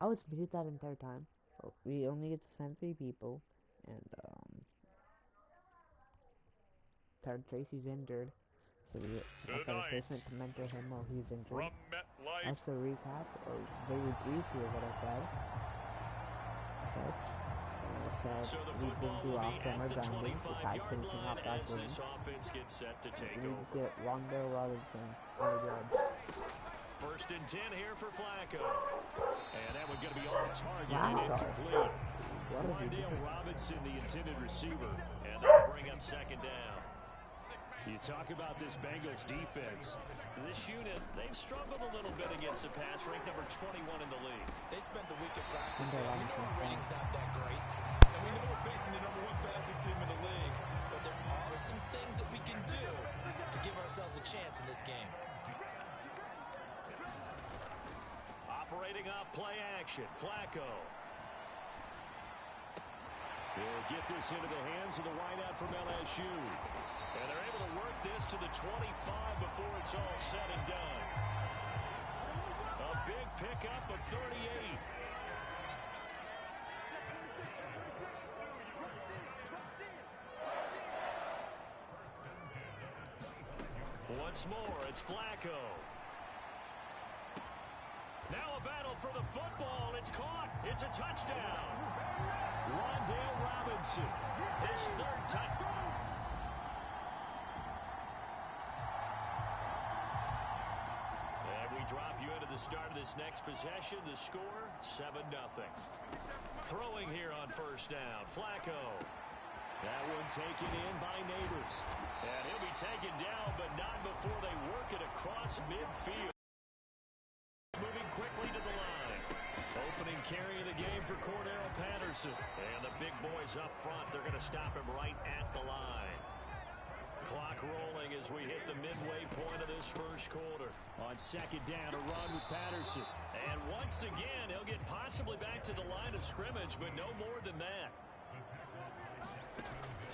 I was muted that entire time. Oh, we only get to send 3 people, and third Tracy's injured, so we got a Tonight, replacement to mentor him while he's injured. from MetLife. That's the recap, or very briefly of what I said. So the We've been football too will be often at or the grinding, 25-yard besides finishing line off that as game. this offense gets set to take We need to over. get Rondo Robinson 100 yards. 1st and 10 here for Flacco. And that one going to be off target and Wow. incomplete. What is he Wandale doing? Robinson, the intended receiver. And that'll bring up 2nd down. You talk about this Bengals defense. This unit, they've struggled a little bit against the pass, ranked number 21 in the league. They spent the week of practice, and we know our rating's not that great. And we know we're facing the #1 passing team in the league. But there are some things that we can do to give ourselves a chance in this game. Operating off play action, Flacco. He'll get this into the hands of the wideout from LSU. And they're able to work this to the 25 before it's all said and done. A big pickup of 38. Once more, it's Flacco. Now a battle for the football. It's caught. It's a touchdown. Wandale Robinson, his 3rd touchdown. And we drop you into the start of this next possession. The score, 7-0. Throwing here on 1st down, Flacco. That one taken in by Neighbors. And he'll be taken down, but not before they work it across midfield. Moving quickly to the line. Opening carry of the game for Cordero Patterson. And the big boys up front, they're going to stop him right at the line. Clock rolling as we hit the midway point of this 1st quarter. On 2nd down, a run with Patterson. And once again, he'll get possibly back to the line of scrimmage, but no more than that.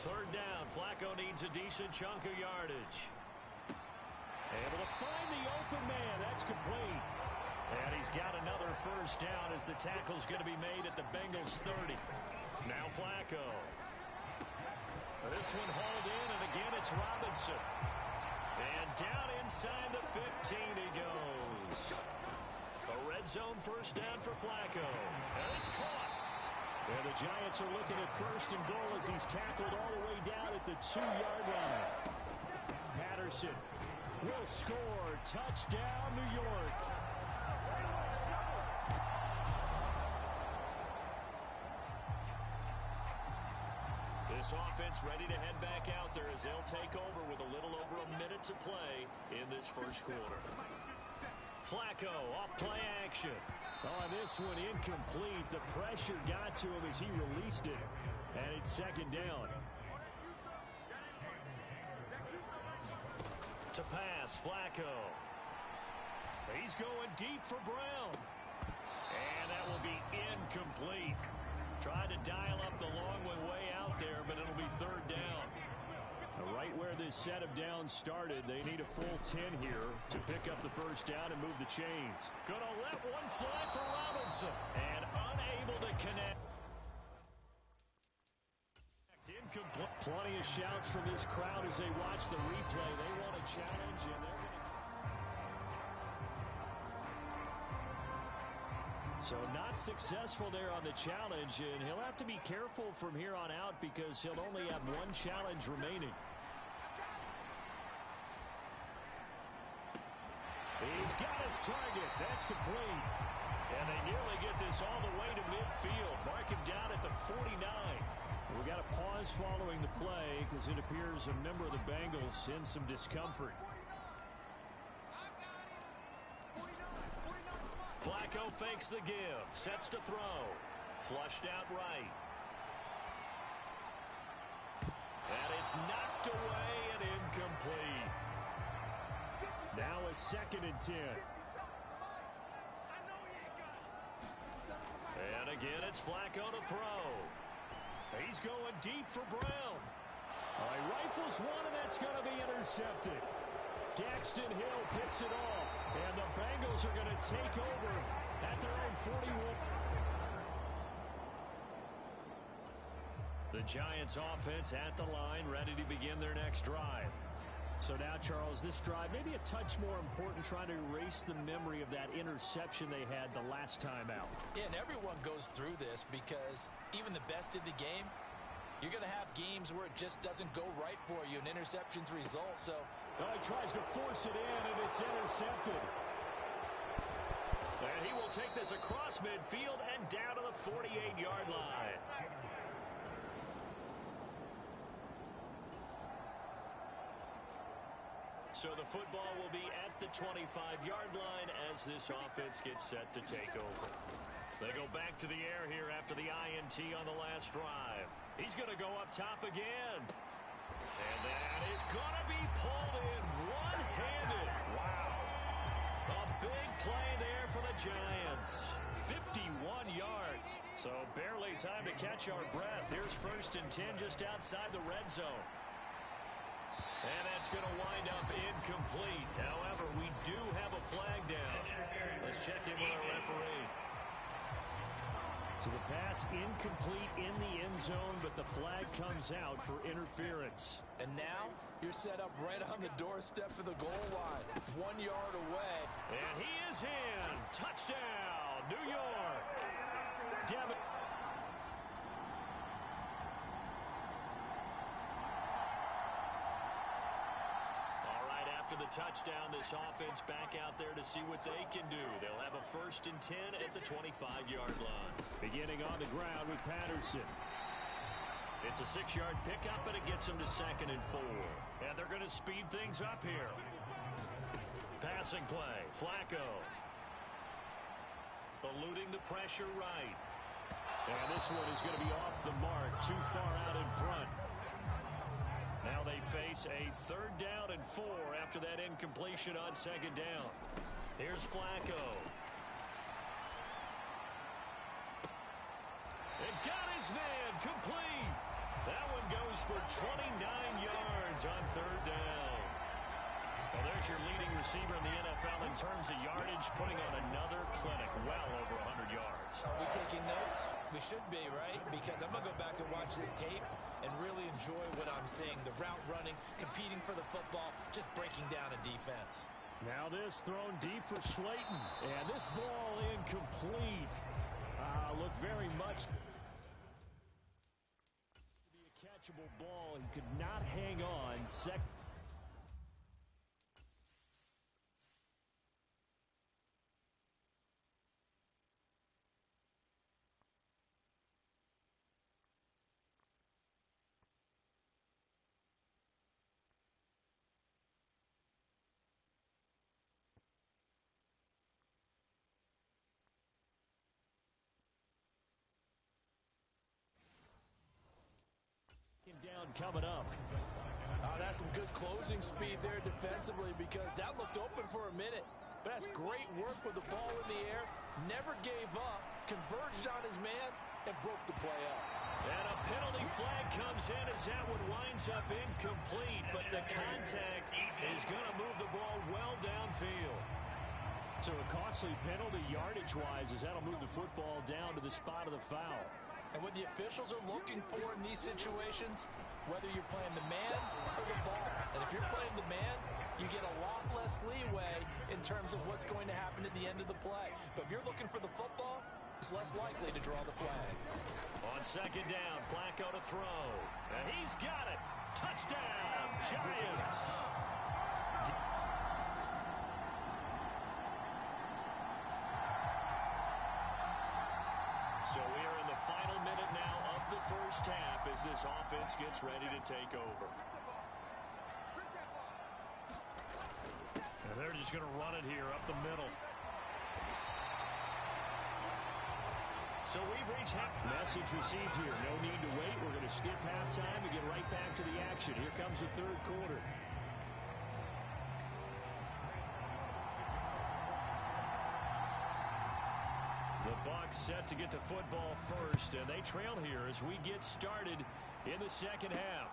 3rd down, Flacco needs a decent chunk of yardage. Able to find the open man. That's complete. And he's got another 1st down as the tackle's going to be made at the Bengals 30. Now Flacco. This one hauled in, and again it's Robinson. And down inside the 15 he goes. A red zone 1st down for Flacco. And it's caught. And the Giants are looking at 1st and goal as he's tackled all the way down at the 2-yard line. Patterson will score. Touchdown, New York. This offense ready to head back out there as they'll take over with a little over a minute to play in this 1st quarter. Flacco off play action. On this one, incomplete. The pressure got to him as he released it. And it's 2nd down. To pass, Flacco. He's going deep for Brown. And that will be incomplete. Tried to dial up the long one way out there, but it'll be 3rd down. Right where this set of downs started, they need a full 10 here to pick up the 1st down and move the chains. Gonna let one fly for Robinson, and unable to connect. Incomplete. Plenty of shouts from this crowd as they watch the replay. They want a challenge, and they're going to... So not successful there on the challenge, and he'll have to be careful from here on out because he'll only have 1 challenge remaining. He's got his target. That's complete. And they nearly get this all the way to midfield. Mark him down at the 49. We got a pause following the play because it appears a member of the Bengals in some discomfort. Flacco fakes the give, sets to throw. Flushed out right. And it's knocked away and incomplete. Now a 2nd and 10. And again, it's Flacco to throw. He's going deep for Brown. He rifles one, and that's going to be intercepted. Daxton Hill picks it off, and the Bengals are going to take over at their own 41. The Giants offense at the line, ready to begin their next drive. So now, Charles, this drive maybe a touch more important, trying to erase the memory of that interception they had the last time out. Yeah, and everyone goes through this because even the best in the game, you're going to have games where it just doesn't go right for you, and interceptions result. So he tries to force it in, and it's intercepted. And he will take this across midfield and down to the 48-yard line. So the football will be at the 25-yard line as this offense gets set to take over. They go back to the air here after the INT on the last drive. He's going to go up top again. And that is going to be pulled in one-handed. Wow. A big play there for the Giants. 51 yards. So barely time to catch our breath. Here's 1st and 10 just outside the red zone. And that's going to wind up incomplete. However, we do have a flag down. Let's check in with our referee. So the pass incomplete in the end zone, but the flag comes out for interference. And now you're set up right on the doorstep of the goal line, 1 yard away. And he is in. Touchdown, New York. Devin. After the touchdown, this offense back out there to see what they can do. They'll have a 1st and 10 at the 25-yard line. Beginning on the ground with Patterson. It's a 6-yard pickup, and it gets them to 2nd and 4. And they're going to speed things up here. Passing play, Flacco. Eluding the pressure right. And this one is going to be off the mark, too far out in front. Now they face a 3rd down and 4 after that incompletion on 2nd down. Here's Flacco. And got his man complete. That one goes for 29 yards on 3rd down. Well, there's your leading receiver in the NFL in terms of yardage, putting on another clinic, well over 100 yards. Are we taking notes? We should be, right? Because I'm going to go back and watch this tape and really enjoy what I'm seeing. The route running, competing for the football, just breaking down a defense. Now this thrown deep for Slayton. And this ball incomplete. Looked very much to be a catchable ball. He could not hang on. Down coming up. That's some good closing speed there defensively because that looked open for a minute. But that's great work with the ball in the air. Never gave up. Converged on his man and broke the play up. And a penalty flag comes in as that one winds up incomplete. But the contact is going to move the ball well downfield. So a costly penalty yardage-wise as that'll move the football down to the spot of the foul. And what the officials are looking for in these situations, whether you're playing the man or the ball. And if you're playing the man, you get a lot less leeway in terms of what's going to happen at the end of the play. But if you're looking for the football, it's less likely to draw the flag. On 2nd down, Flacco to throw. And he's got it. Touchdown, Giants. So we are in the final minute now of the 1st half as this offense gets ready to take over. And they're just going to run it here up the middle. So we've reached half. Message received here. No need to wait. We're going to skip halftime and get right back to the action. Here comes the 3rd quarter. The Bucs set to get the football first, and they trail here as we get started in the 2nd half.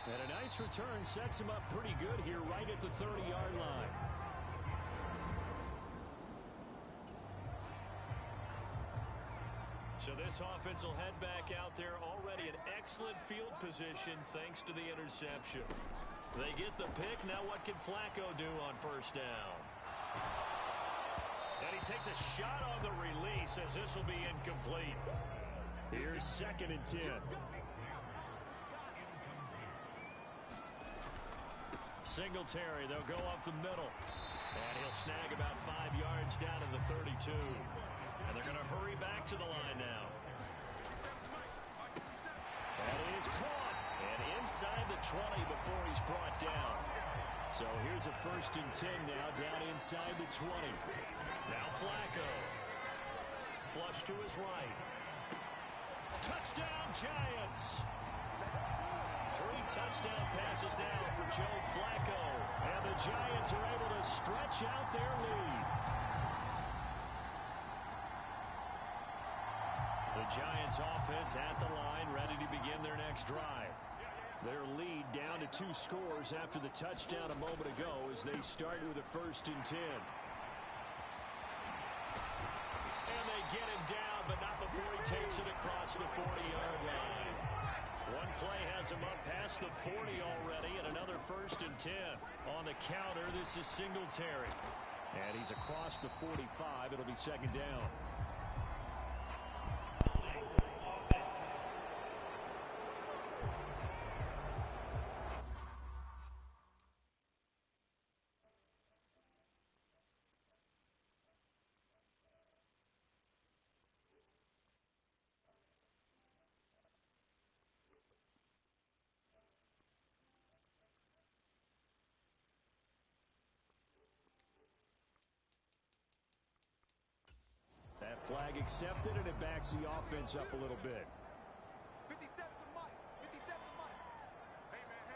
And a nice return sets him up pretty good here right at the 30-yard line. So this offense will head back out there, already in excellent field position thanks to the interception. They get the pick. Now what can Flacco do on first down? And he takes a shot on the release as this will be incomplete. Here's 2nd and 10. Singletary, they'll go up the middle. And he'll snag about 5 yards down to the 32. And they're going to hurry back to the line now. And it is caught. And inside the 20 before he's brought down. So here's a 1st and 10 now, down inside the 20. Now Flacco. Flush to his right. Touchdown, Giants. 3 touchdown passes now for Joe Flacco. And the Giants are able to stretch out their lead. The Giants offense at the line, ready to begin their next drive. Their lead down to 2 scores after the touchdown a moment ago as they start with a 1st and 10. And they get him down, but not before he takes it across the 40-yard line. One play has him up past the 40 already, and another 1st and 10. On the counter, this is Singletary. And he's across the 45. It'll be 2nd down. That flag accepted, and it backs the offense up a little bit. 57 to Mike. 57 to Mike. Hey, man.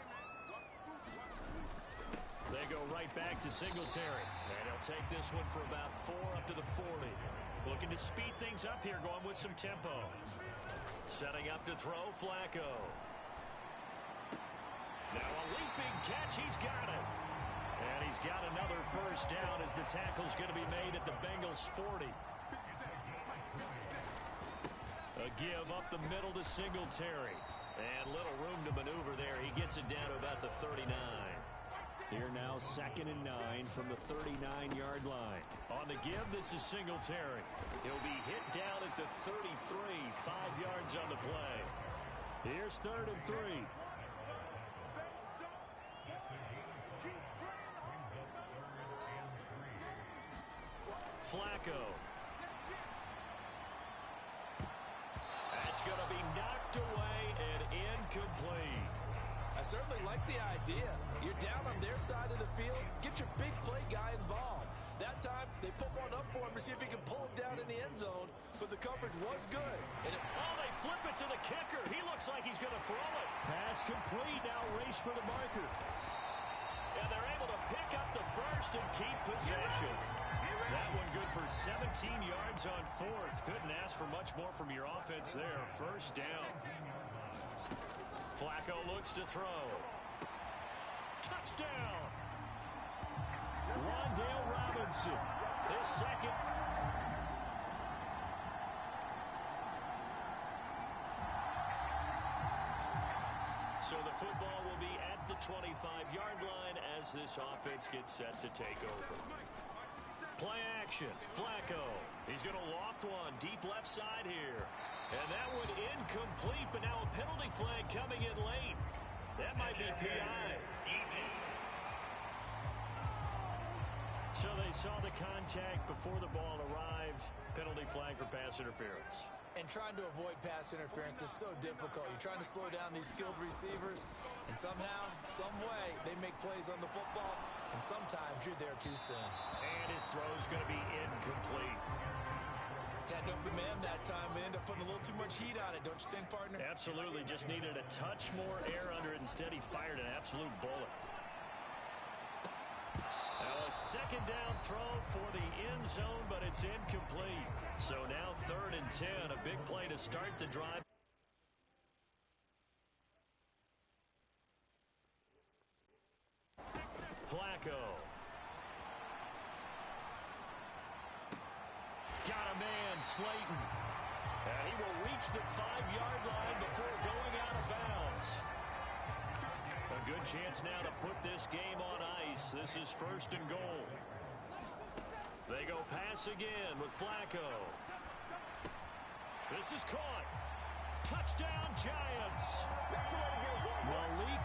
They go right back to Singletary. And he'll take this one for about 4 up to the 40. Looking to speed things up here, going with some tempo. Setting up to throw, Flacco. Now a leaping catch, he's got it. And he's got another 1st down as the tackle's going to be made at the Bengals 40. A give up the middle to Singletary. And little room to maneuver there. He gets it down to about the 39. Here now 2nd and 9 from the 39-yard line. On the give, this is Singletary. He'll be hit down at the 33. 5 yards on the play. Here's 3rd and 3. Flacco. That's going to be knocked away and incomplete. I certainly like the idea. You're down on their side of the field. Get your big play guy involved. That time, they put one up for him to see if he can pull it down in the end zone. But the coverage was good. And they flip it to the kicker. He looks like he's going to throw it. Pass complete. Now race for the marker. And they're able to pick up the 1st and keep possession. That one good for 17 yards on 4th. Couldn't ask for much more from your offense there. 1st down. Flacco looks to throw. Touchdown! Rondale Robinson. His 2nd. So the football will be at the 25-yard line as this offense gets set to take over. Play action. Flacco. He's going to loft one deep left side here. And that one incomplete, but now a penalty flag coming in late. That might be PI. So they saw the contact before the ball arrived. Penalty flag for pass interference. And trying to avoid pass interference is so difficult. You're trying to slow down these skilled receivers, and somehow, some way, they make plays on the football, and sometimes you're there too soon. And his throw's going to be incomplete. Had an open man that time, but ended up putting a little too much heat on it, don't you think, partner? Absolutely. Just needed a touch more air under it. Instead, he fired an absolute bullet. Now a 2nd down throw for the end zone, but it's incomplete. So now 3rd and 10, a big play to start the drive. Flacco. Got a man, Slayton. And he will reach the 5-yard line before going out of bounds. A good chance now to put this game on ice. This is 1st and goal. They go pass again with Flacco. This is caught. Touchdown, Giants. Malik.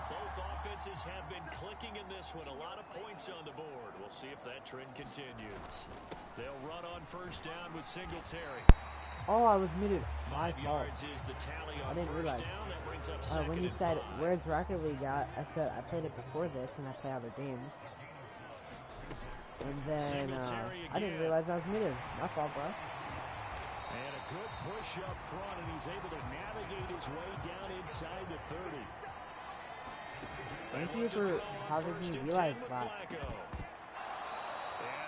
Both offenses have been clicking in this one. A lot of points on the board. We'll see if that trend continues. They'll run on 1st down with Singletary. Oh, I was muted. My 5 fault. yards is the tally on I didn't 1st realize. down. That brings up 2nd When you and said, 5. where's Rocket League at? I said, I played it before this, and I play other games. And then, I didn't realize I was muted. My fault, bro. And a good push up front, and he's able to navigate his way down inside the 30. Thank you for having me realize that. And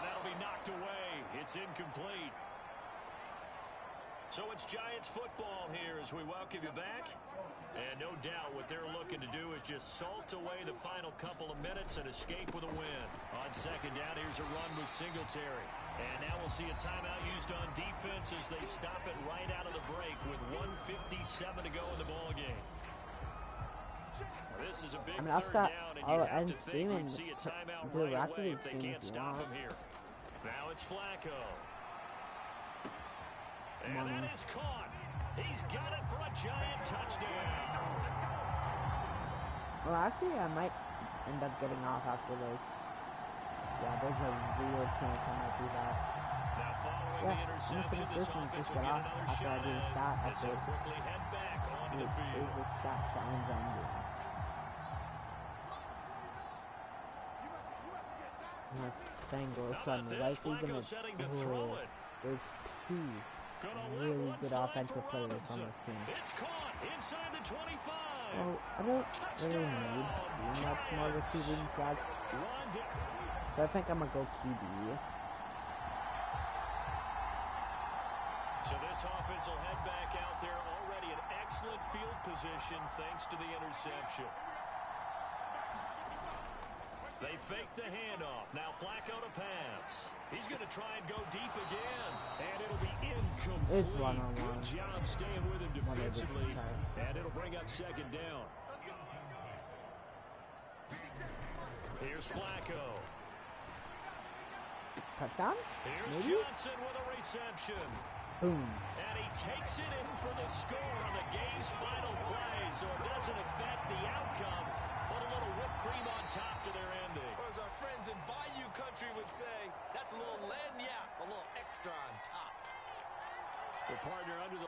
that'll be knocked away. It's incomplete. So it's Giants football here as we welcome you back. And no doubt what they're looking to do is just salt away the final couple of minutes and escape with a win. On 2nd down, here's a run with Singletary. And now we'll see a timeout used on defense as they stop it right out of the break with 1:57 to go in the ballgame. This is a big 3rd down, and you have to think we'd see a timeout right away if they can't stop him here. Now it's Flacco. And that is caught. He's got it for a Giant touchdown. Well, actually, I might end up getting off after this. Yeah, there's a real chance I might do that. Now following the interception, this offense will get another shot at as they quickly head back onto the field. It was stat challenge I'm doing. Fango suddenly, like he's gonna, there's 2 really good offensive players on this team. It's caught inside the 25. Well, I don't really need much more receiving stats, so I think I'm gonna go QB. So this offense will head back out there already in excellent field position thanks to the interception. They fake the handoff. Now Flacco to pass. He's going to try and go deep again. And it'll be incomplete. It's one-on-one. Good job staying with him defensively. And it'll bring up 2nd down. Here's Flacco. Touchdown? Here's Maybe? Johnson with a reception. Boom. And he takes it in for the score on the game's final play, so it doesn't affect the outcome, but a little whipped cream on top to their ending. Or as our friends in Bayou Country would say, that's a little lagniappe, a little extra on top. The partner under the...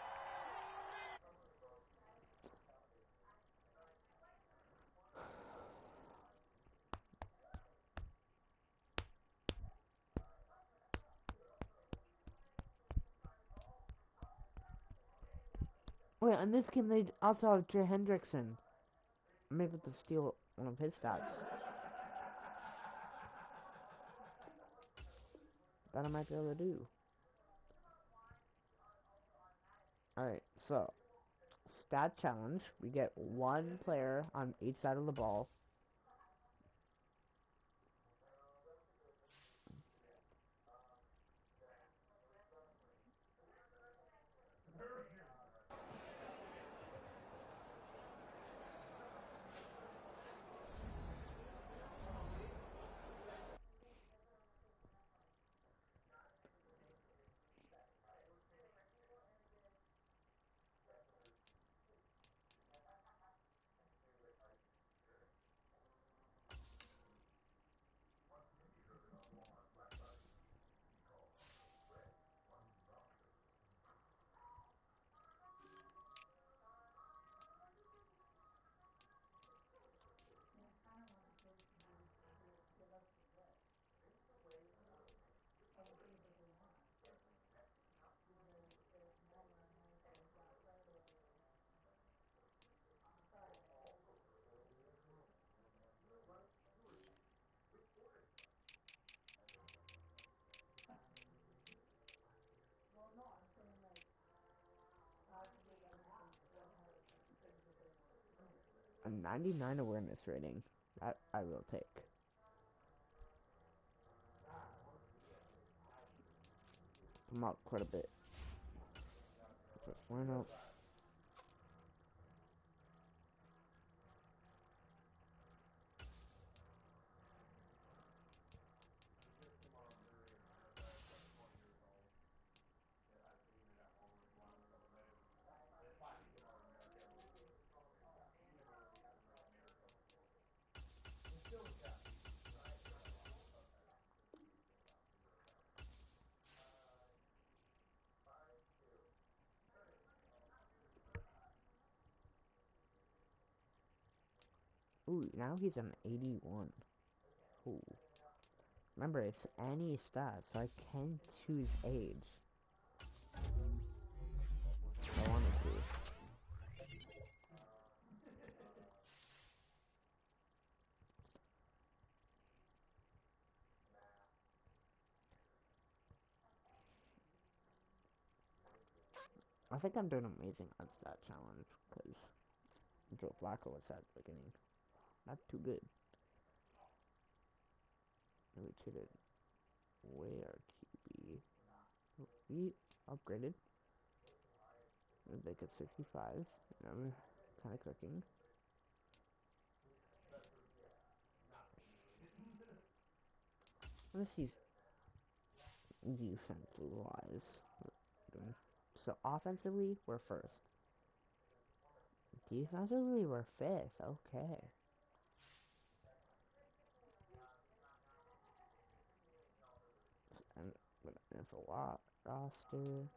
Wait, in this game they also have Jay Hendrickson. I'm able to steal one of his stats. That I might be able to do. Alright, so stat challenge. We get 1 player on each side of the ball. A 99 awareness rating. That I will take. I'm out quite a bit. First lineup. Ooh, now he's an 81. Ooh. Remember, it's any stat, so I can choose age. If I wanted to. I think I'm doing amazing on that challenge, because Joe Flacco was at the beginning. Not too good. We traded away our QB. We upgraded. We make it 65. Now we're kind of cooking. Let's see defensive wise. So offensively, we're first. Defensively, we're fifth. Okay. And with an info roster.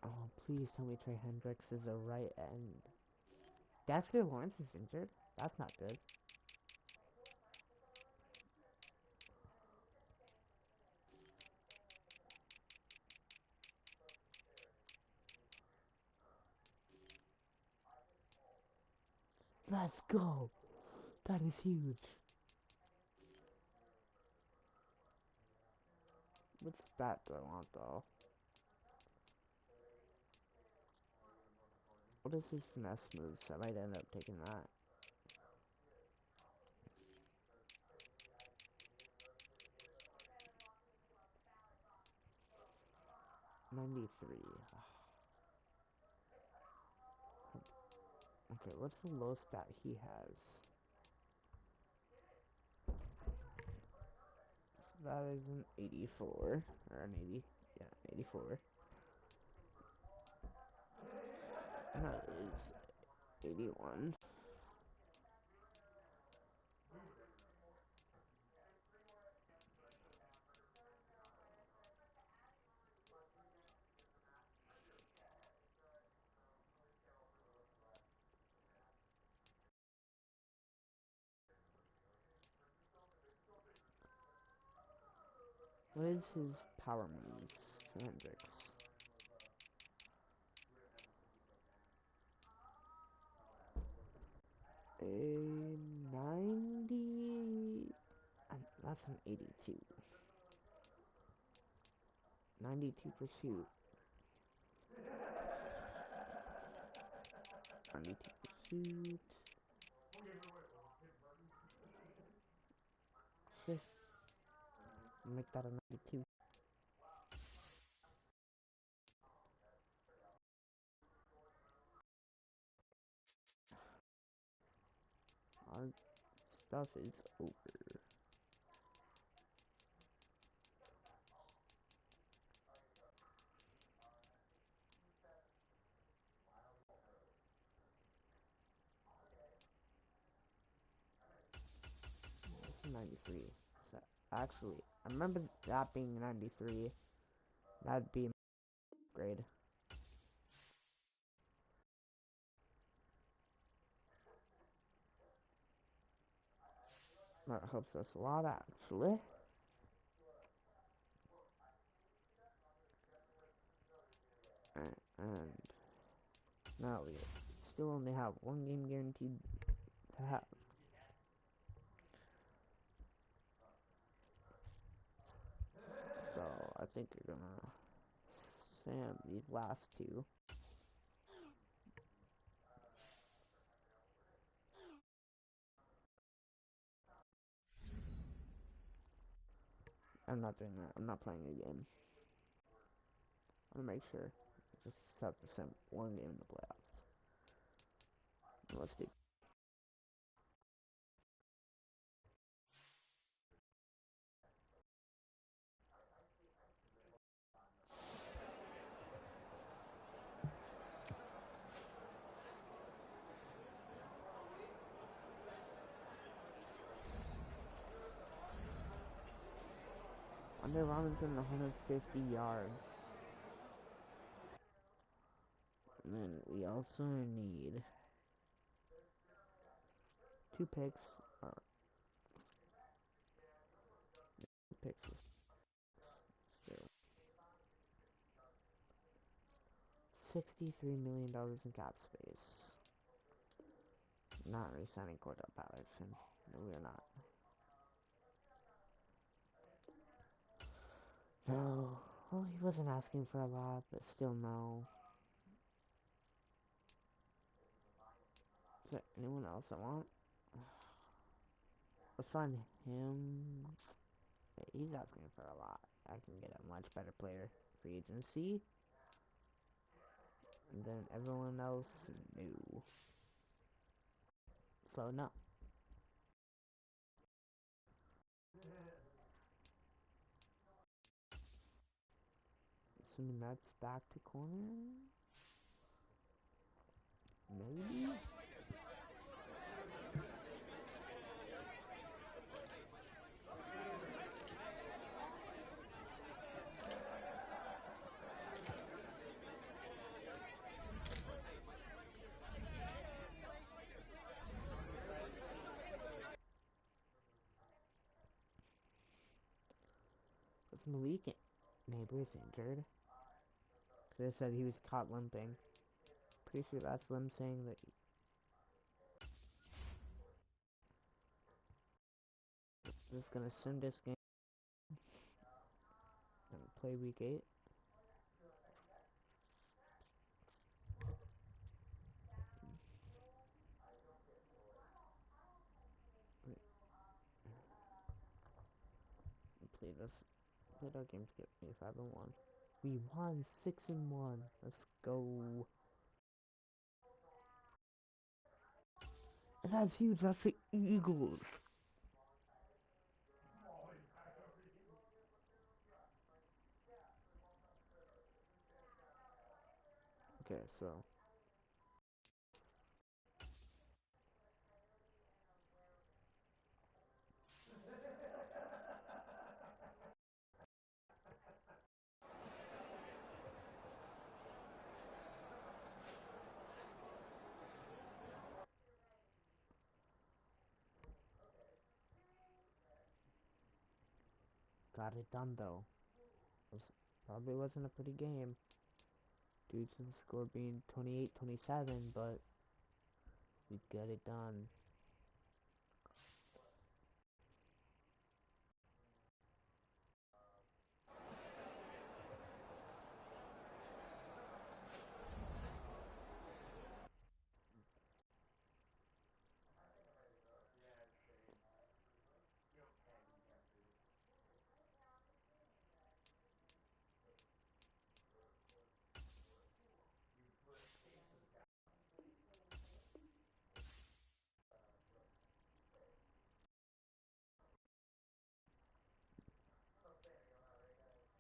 Oh, please tell me Trey Hendricks is a right end. Dexter Lawrence is injured? That's not good. Let's go! That is huge. What stat do I want though? What is his finesse moves? I might end up taking that. $93. Okay, what's the lowest stat he has? So that is an 84. Or an 80. Yeah, 84. That is 81. What is his power moves? Hendricks. A 90. That's an 82. 92 pursuit. 92 pursuit. Shit. Make that a 92. Our stuff is over. It's 93. So, actually, I remember that being 93. That'd be grade. That helps us a lot, actually. And now we still only have one game guaranteed to have. So I think you're gonna Sam these last two. I'm not doing that. I'm not playing a game. I'm gonna make sure. Just set the same one game in the playoffs. Let's do. Under Robinson, 150 yards. And then we also need 2 picks. Or 2 picks. So $63 million in cap space. Not re-signing Cordell Patterson. No, we are not. No. Well, he wasn't asking for a lot, but still no. Is there anyone else I want? Let's find him. He's asking for a lot. I can get a much better player free agency. And then everyone else new. So no. Assuming that's back to corner. Maybe. It's Malik Neighbors injured. They said he was caught limping. Pretty sure that's them saying that he's gonna send this game and play week 8. Played our games get me 5-1. We won 6-1. Let's go. And that's huge. That's the Eagles. Okay, so got it done though. Probably wasn't a pretty game due to the score being 28-27, but we got it done.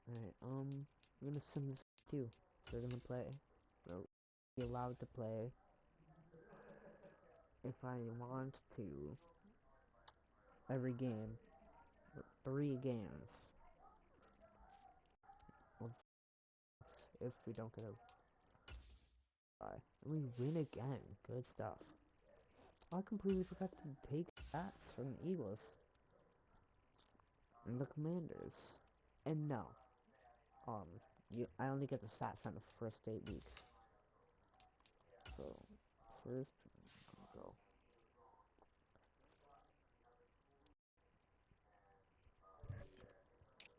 Alright, I'm gonna sim this too. So we're gonna play. So be allowed to play if I want to every game. 3 games. Well, if we don't get a bye. And we win again. Good stuff. I completely forgot to take stats from the Eagles and the Commanders. And no. I only get the stats from the first 8 weeks. So first go.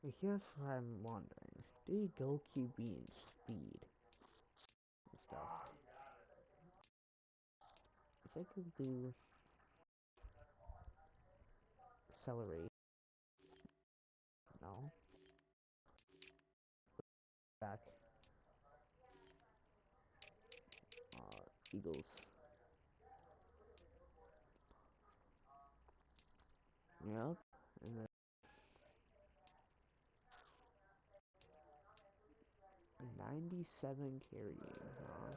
But here's what I'm wondering. Do you go QB and speed and stuff? If I could do accelerate. No. Eagles. Yep. And then 97 carrying, huh?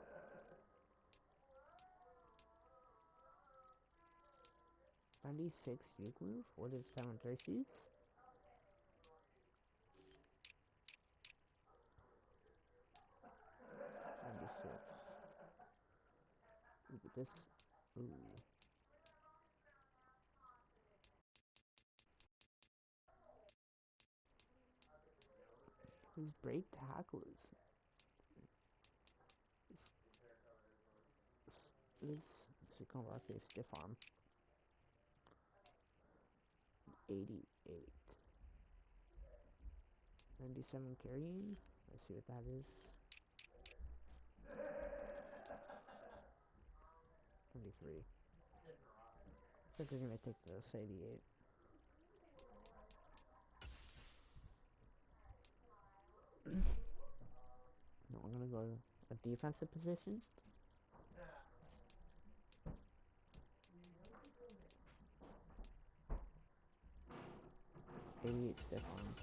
96 juke move? What is 7 jerseys? 96. Ooh, but this. Ooh. His break tackle is gonna rock a stiff arm. 88. 97 carrying. Let's see what that is. 73. I think we're gonna take this 88. No, we're gonna go to a defensive position. 88 stiff arm.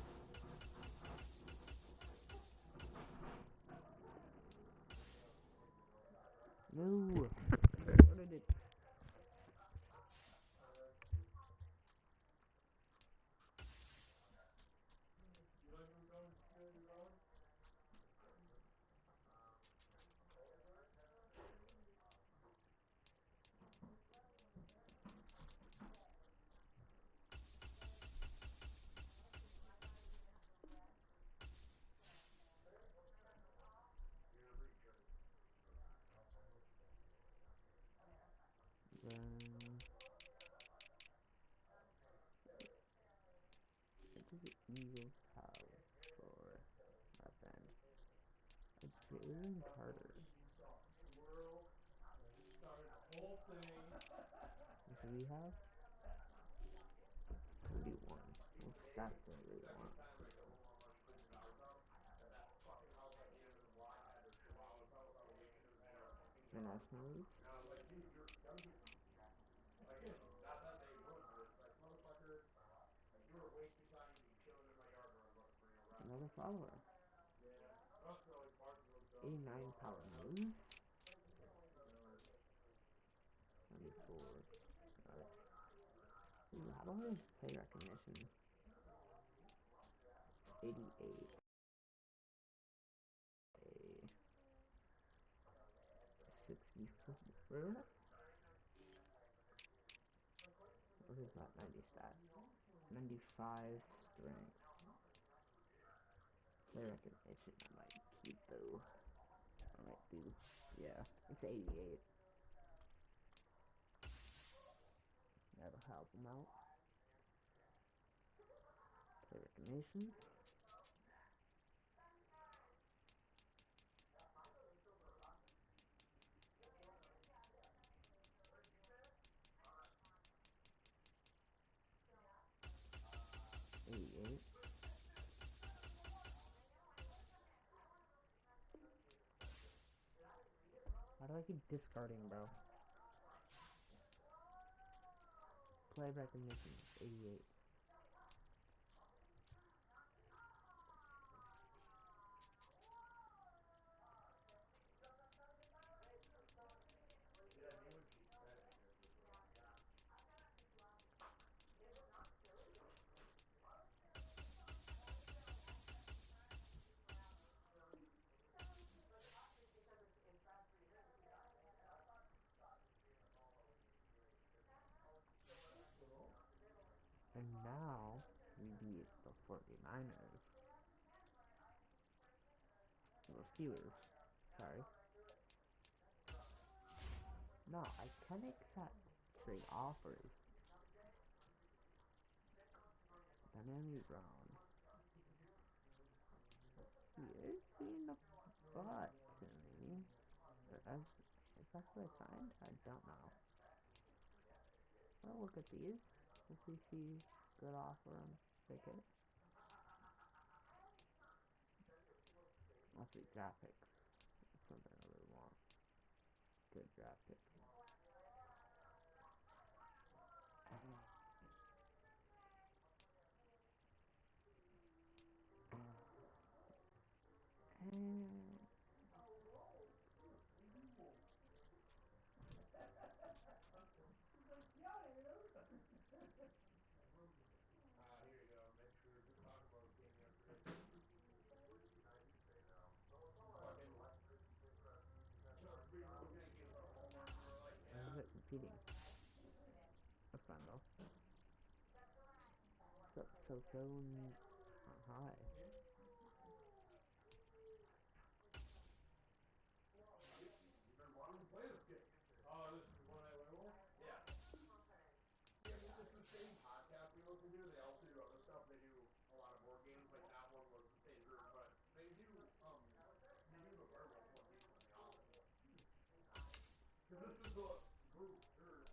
No! Where did it? What do the Eagles have for left end? It's Jalen Carter. What do we have? 31. What's that thing we want? Finesse moves. Another follower. 89 power moves. 94. Ooh, how do I just play recognition? 88. A 64. What is that 90 stat? 95 strength. Play recognition I might keep though. I might do. Yeah, it's 88. That'll help him out. Play recognition. How do I keep discarding, bro? Play recognition, 88. And now we beat the 49ers. The Steelers. Sorry. No, I can accept trade offers. Dynamic Brown. He is being a butt to me. But is that who I signed? I don't know. I'll look at these. If we see good offer and pick it. Mostly draft picks. That's something I really want. good draft pick. And Here you go. Make sure to talk about the game yesterday. why is it repeating? That's fine though. So high. You've been wanting to play this game. Oh, this is One Night Werewolf? Yeah. Yeah, it's the same podcast we listen to. They also do other stuff. They do a lot of board games. Like that one was the same group, but they do the werewolf one decently often. Because this is the group, or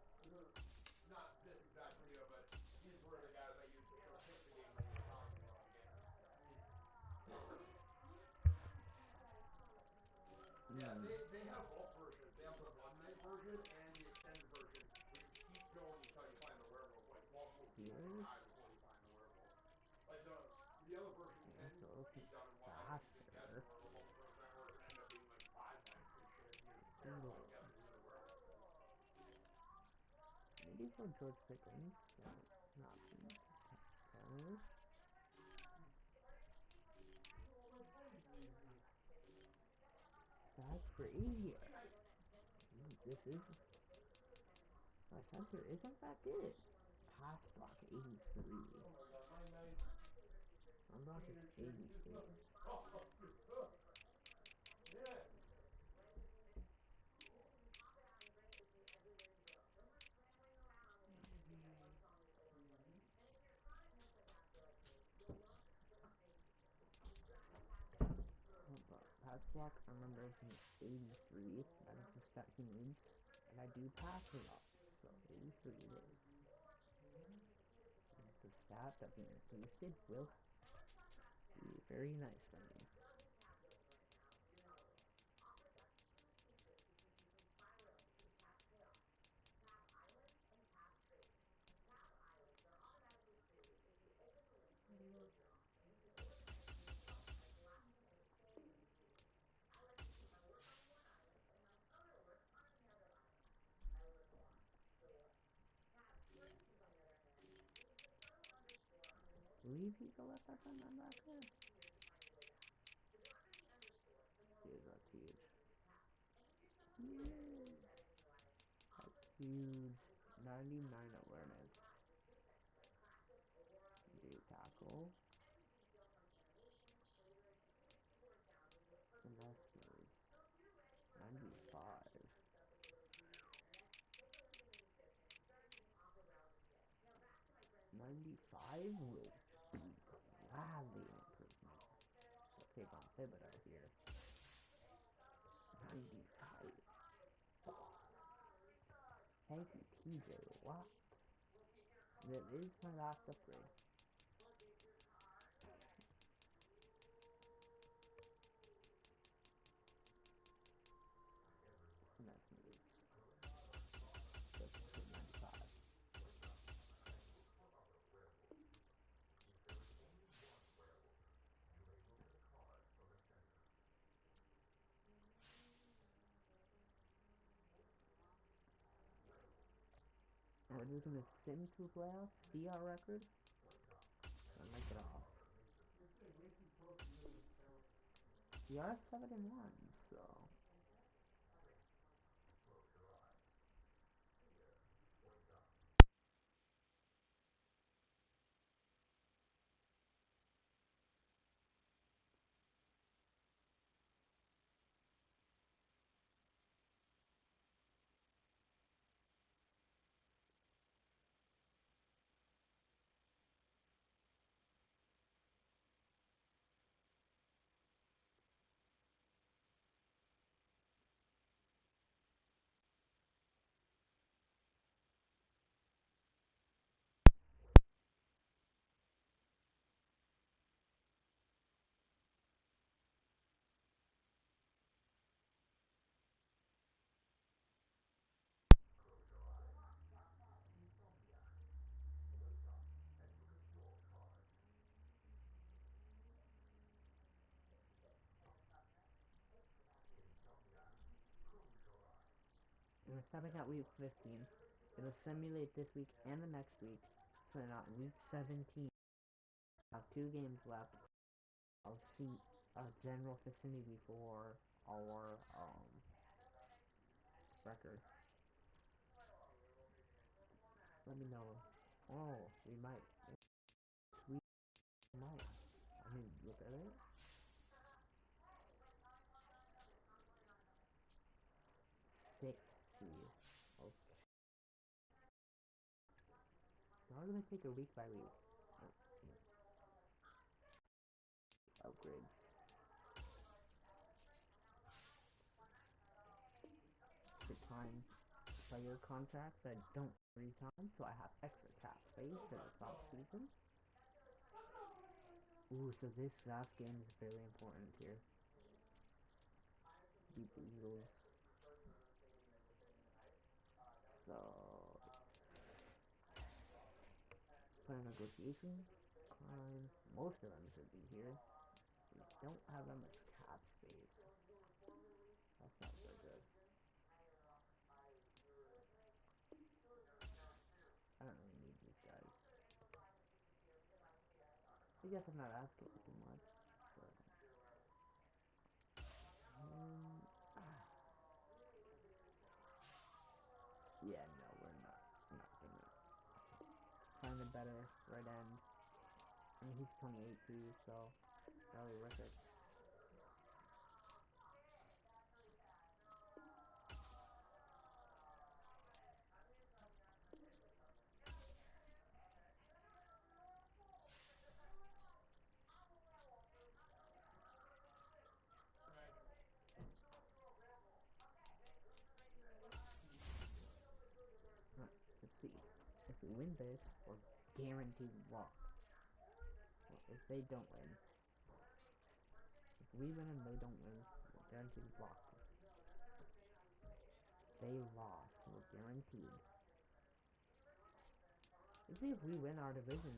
not this exact video, but these were the guys that used to pick the game that you're talking about again. Yeah, they have both versions. They have the one night version and the extended version, which keeps going until you find the werewolf. Like multiple people die before you find the werewolf. Like the other version Yeah, can so it be looks done in one night, but you can guess the faster. werewolf on the first night, or it can end up being like 5 nights and shit if you're terrible at guessing who the werewolf is. Maybe for George Pickens, an option. Counter. That's for 80. This is. My center isn't that good. Pass block 83. Run block is 82. Yeah. Pass block, I remember everything is 83. That is the stat he needs. And I do pass a lot. So 83 it is. It's a stat that being boosted will be very nice for me. I believe he's a left back linebacker. That's huge. Huge. That's huge. 99 awareness. Do tackle. Semester. 95. 95 will be gladly an improvement. We'll take on Thibodeau here. 95. Thank you, TJ Watt. That is my last upgrade. Finesse moves. That's 95. We're just gonna sim to playoffs, see our record, and make it off. We are 7-1, so We're stepping out week 15. It'll simulate this week and the next week. So then on week 17, I have 2 games left. I'll see a general vicinity for our record. Let me know. Oh, we might. We might. I mean, look at it. 6 seed. Okay. Now we're gonna take it week by week. Upgrades. The time player contracts that don't resign, so I have extra cap space in the top season. Ooh, so this last game is very important here. Beat the Eagles. So, player negotiation. Most of them should be here. We don't have that much cap space. That's not so good. I don't really need these guys. I guess I'm not asking too much. But, yeah, no, we're not gonna find a better right end. I mean, he's 28 too, so probably worth it. Let's see. If we win this, we're guaranteed lock. Well, if they don't win, if we win and they don't win, we're guaranteed lock. They lost, so we're guaranteed. Let's see if we win our division.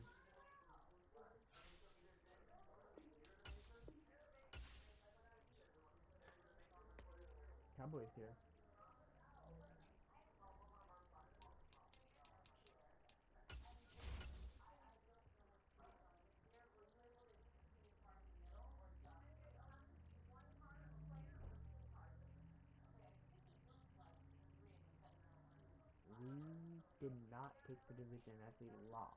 Cowboys here. We did not take the division as we lost.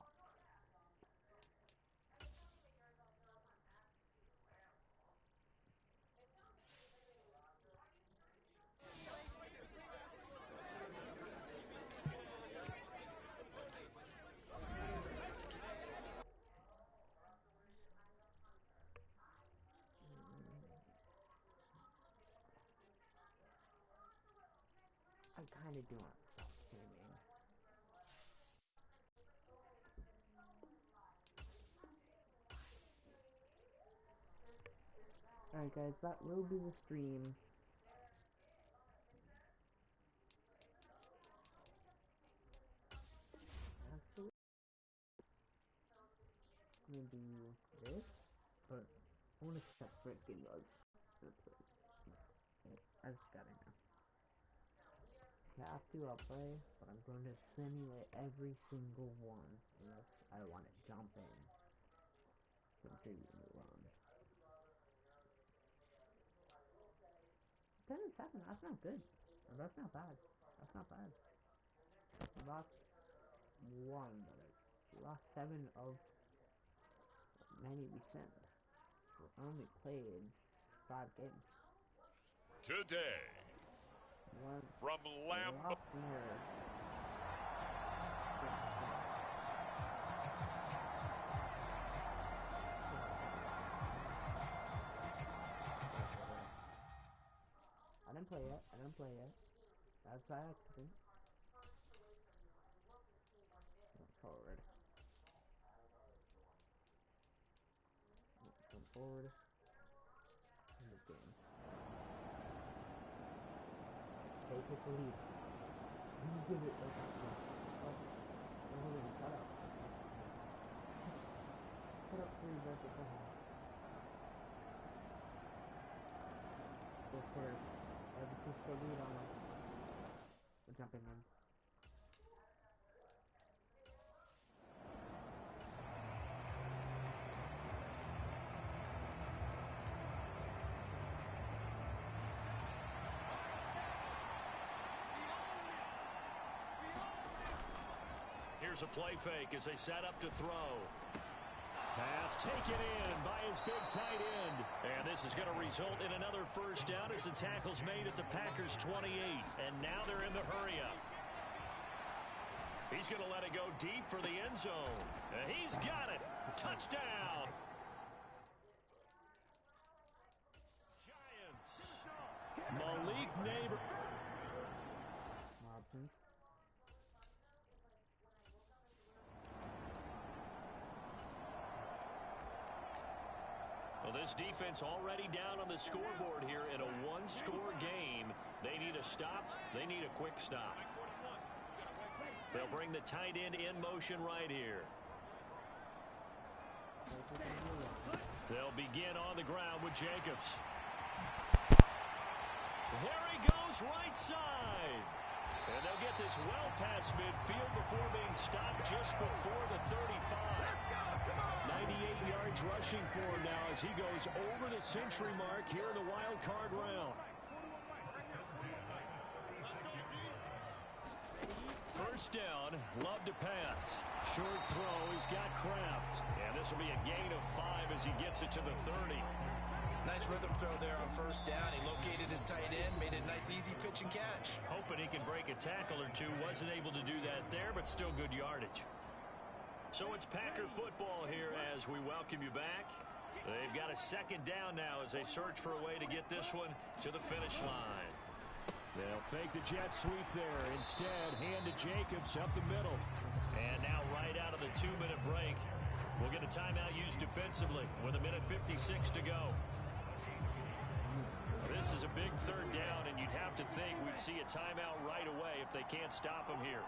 I kind of do want to stop gaming. Alright guys, that will be the stream. Actually, I'm gonna do this, but I want to check first game logs. I just got it now. Have to, I'll play, but I'm going to simulate every single one unless I want to jump in. Continue to move on. 10-7, that's not good. That's not bad. That's not bad. We lost 1, but we lost 7 of many we sent. We only played 5 games. Today, from Lambeau. I didn't play yet. That's by accident. Forward. Come forward. In the game. They take the lead. You give it like that. Oh, shut up. Put up 3 versus 1. Go for it. Everything's the lead on them. We're jumping in. Here's a play fake as they set up to throw. Pass taken in by his big tight end. And this is going to result in another first down as the tackle's made at the Packers' 28. And now they're in the hurry-up. He's going to let it go deep for the end zone. He's got it. Touchdown. Giants. Malik Neighbor. Robson. Well, this defense already down on the scoreboard here in a one-score game. They need a stop. They need a quick stop. They'll bring the tight end in motion right here. They'll begin on the ground with Jacobs. There he goes right side. And they'll get this well past midfield before being stopped just before the 35. 98 yards rushing for him now as he goes over the century mark here in the wild card round. First down, Love to pass. Short throw, he's got Kraft. And this will be a gain of 5 as he gets it to the 30. Nice rhythm throw there on first down. He located his tight end, made a nice easy pitch and catch. Hoping he can break a tackle or two. Wasn't able to do that there, but still good yardage. So it's Packer football here as we welcome you back. They've got a second down now as they search for a way to get this one to the finish line. They'll fake the jet sweep there. Instead, hand to Jacobs up the middle. And now right out of the 2-minute break, we'll get a timeout used defensively with 1:56 to go. This is a big third down, and you'd have to think we'd see a timeout right away if they can't stop him here.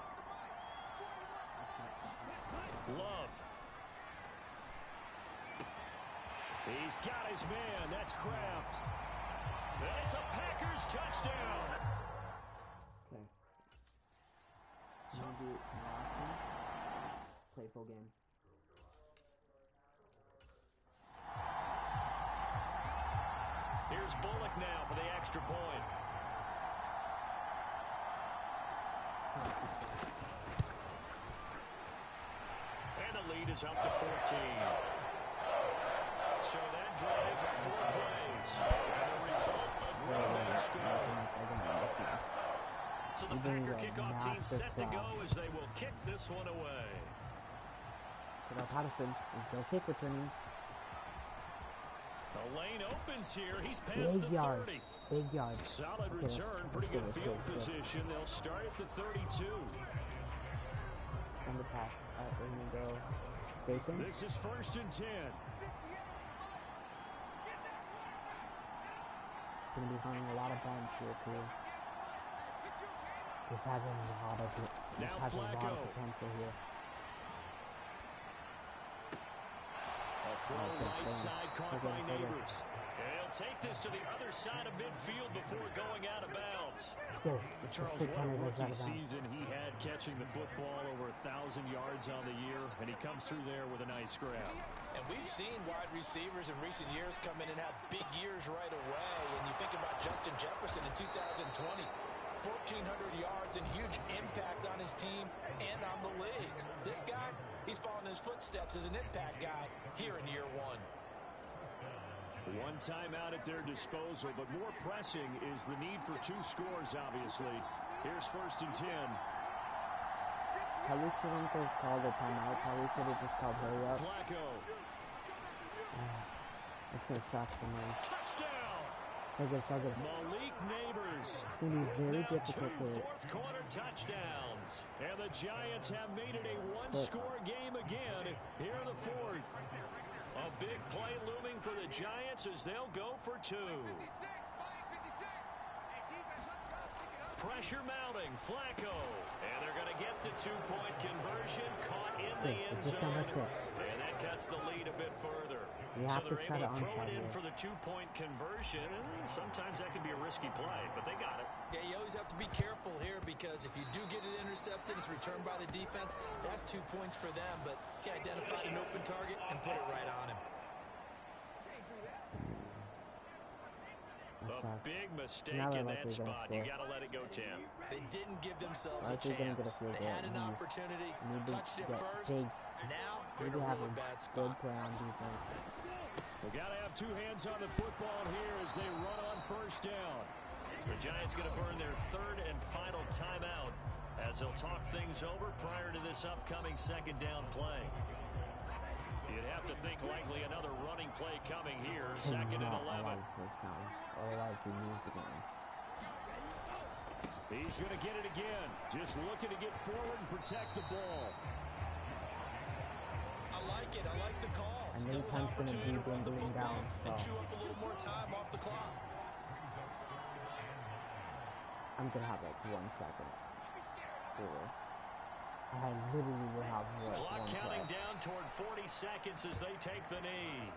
Love. He's got his man. That's Kraft. That's a Packers touchdown. Okay. I'm going to do Austin. Playful game. Here's Bullock now for the extra point. And the lead is up to 14. So that drive, 4 plays. And the result, a Green score. So the Packer kickoff team set to go as they will kick this one away. Patterson is the kick returning. The lane opens here. He's past the 30. Big yard. Solid return. Pretty good field position. They'll start at the 32. On the pass. We're going to go spacing. This is 1st and 10. Going to be hunting a lot of bunch here too. This has a lot of potential here. Right side caught by Neighbors. He'll take this to the other side of midfield before going out of bounds. Charles, what a rookie season he had catching the football, over 1,000 yards on the year, and he comes through there with a nice grab. And we've seen wide receivers in recent years come in and have big years right away. And you think about Justin Jefferson in 2020. 1,400 yards and huge impact on his team and on the league. This guy, he's following his footsteps as an impact guy here in year 1. One timeout at their disposal, but more pressing is the need for 2 scores, obviously. Here's 1st and 10. Probably shouldn't have called a timeout. Probably should have just called hurry up. Flacco. It's going to suck for me. Touchdown! Malik Neighbors. It's going to be very now difficult 2 to... fourth-quarter touchdowns. And the Giants have made it a one-score game again here in the 4th. A big play looming for the Giants as they'll go for 2. Pressure mounting, Flacco. And they're going to get the 2-point conversion, caught in the end zone. And that cuts the lead a bit further. You So have to they're try able to to throw it onside in here. for the two-point conversion. And sometimes that can be a risky play, but they got it. Yeah, you always have to be careful here because if you do get it intercepted, it's returned by the defense. That's 2 points for them, but he identified an open target and put it right on him. A big mistake Now in they're that likely gonna spot. score. You got to let it go, Tim. They didn't give themselves a Likely gonna get a chance. field They goal had at an least. opportunity, Need to touched it get first. big. Now they're Need in to a have really a bad good spot. play on defense. We got to have two hands on the football here as they run on first down. The Giants going to burn their third and final timeout as they'll talk things over prior to this upcoming second down play. You'd have to think likely another running play coming here. Second and 11. Otherwise, we lose the game. He's going to get it again. Just looking to get forward and protect the ball. I like it. I like the call. And Still many an times gonna opportunity be to run the dwindling football down, and so chew up a little more time off the clock. I'm gonna have like 1 second. Really. I literally will have Clock one counting play. down toward 40 seconds as they take the knee.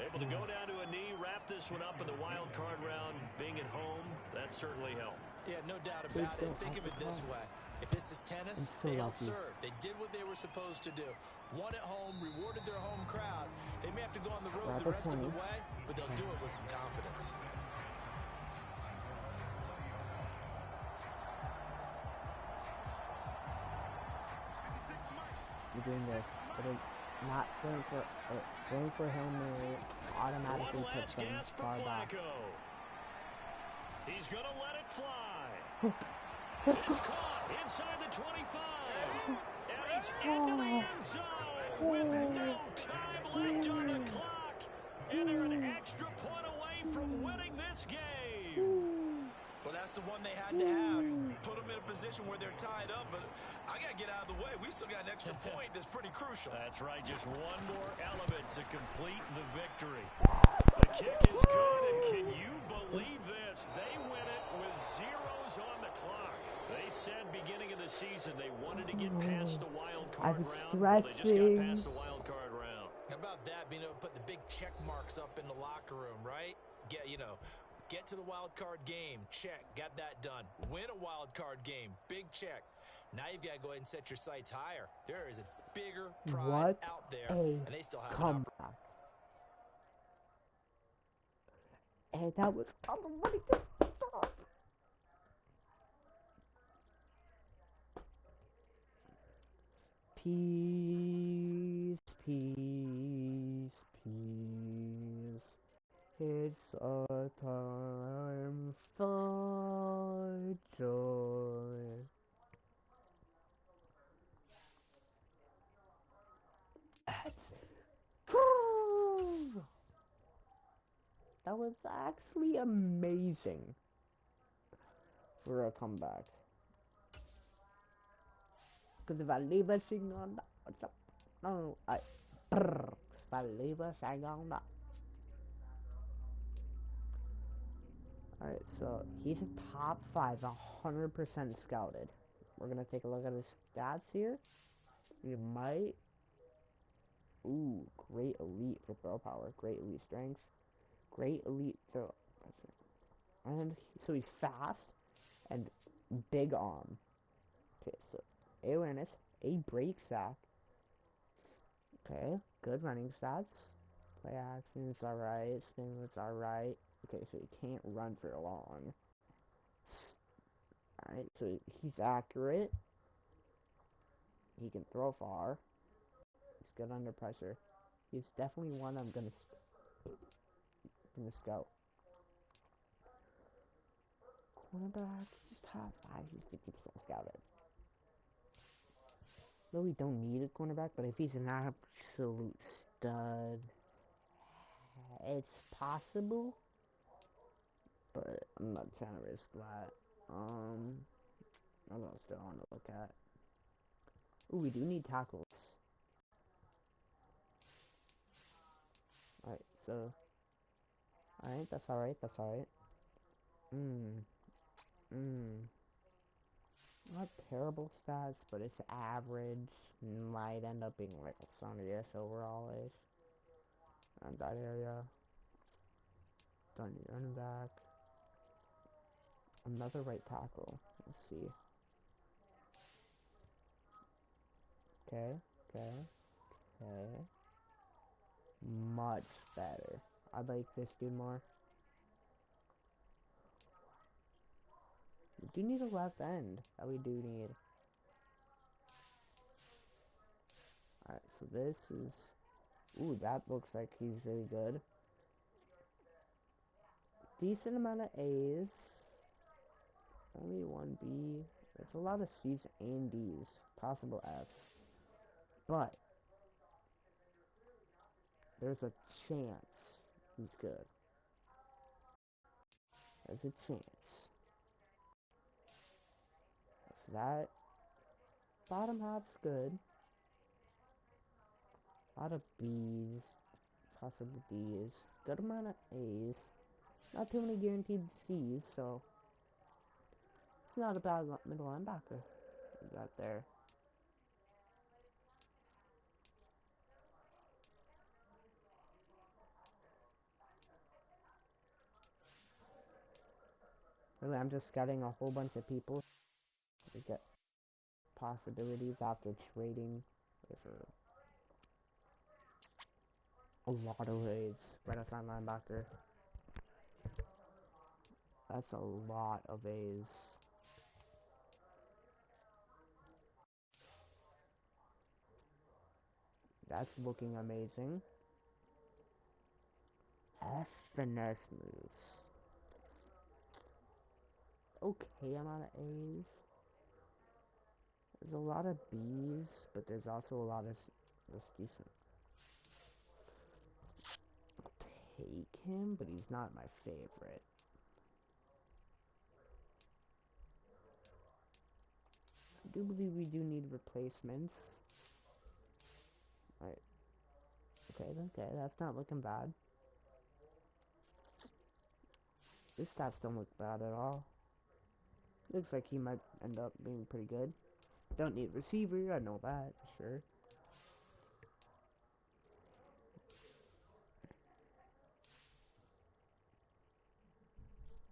Able to go down to a knee, wrap this one up in the wild card round. Being at home, that certainly helped. Yeah, no doubt about it. Think of it this way. If this is tennis, they held serve. They did what they were supposed to do. Won at home, rewarded their home crowd. They may have to go on the road the rest of the way, but they'll do it with some confidence. You're doing this. But not going for Hail Mary automatically One puts last them gasp for far back. Flacco. He's going to let it fly. It's caught inside the 25. And he's into the end zone with no time left on the clock. And they're an extra point away from winning this game. Well, that's the one they had to have. Put them in a position where they're tied up, but I got to get out of the way. We still got an extra point that's pretty crucial. That's right. Just one more element to complete the victory. The kick is good, and can you believe this? They win it with zeros on the clock. They said beginning of the season they wanted to get past the wild card round. Well, they just got past the wild card round. How about that? Being able to put the big check marks up in the locker room, right? Get to the wild card game. Check. Got that done. Win a wild card game. Big check. Now you've got to go ahead and set your sights higher. There is a bigger prize out there, and they still have an opportunity. And that was already good. Peace, peace, peace. It's a time for joy. That was actually amazing for a comeback. Because if I leave a thing on that, what's up? No, if I leave a thing on that. Alright, so he's top 5, 100% scouted. We're gonna take a look at his stats here. We might. Ooh, great elite for throw power, great elite strength, great elite throw. And so he's fast and big arm. Okay, so A awareness, A break sack. Okay, good running stats. Play action, it's alright. Spin, it's alright. Okay, so he can't run for long. Alright, so he's accurate. He can throw far. He's good under pressure. He's definitely one I'm gonna scout. Cornerback, he's top 5. He's 50% scouted. Though we don't need a cornerback, but if he's an absolute stud, it's possible. But I'm not trying to risk that. I'm gonna still want to look at. Ooh, we do need tackles. Alright, so. Alright, that's alright, that's alright. Not terrible stats, but it's average. might end up being like a Sunday-ish overall-ish. And that area. Don't need running back. Another right tackle. Let's see. Okay. Much better. I like this dude more. We do need a left end. That we do need. Alright, so this is... Ooh, that looks like he's really good. Decent amount of A's. Only one B. There's a lot of C's and D's. Possible F's. But there's a chance he's good. There's a chance. So that bottom half's good. A lot of B's. Possible D's. Good amount of A's. Not too many guaranteed C's, so it's not a bad middle linebacker we got there. Really, I'm just scouting a whole bunch of people to get possibilities after trading for a lot of ways. Right outside linebacker. That's a lot of A's. That's looking amazing. F finesse moves. Okay amount of A's. There's a lot of B's, but there's also a lot of that's decent. Take him, but he's not my favorite. I do believe we do need replacements. Alright. Okay, that's not looking bad. His stats don't look bad at all. Looks like he might end up being pretty good. Don't need receiver, I know that, sure.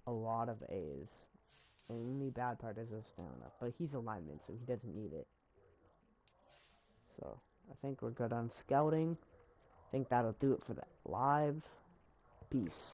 A lot of A's. Only bad part is his stamina, but he's a lineman, so he doesn't need it. So, I think we're good on scouting. I think that'll do it for that live. Peace.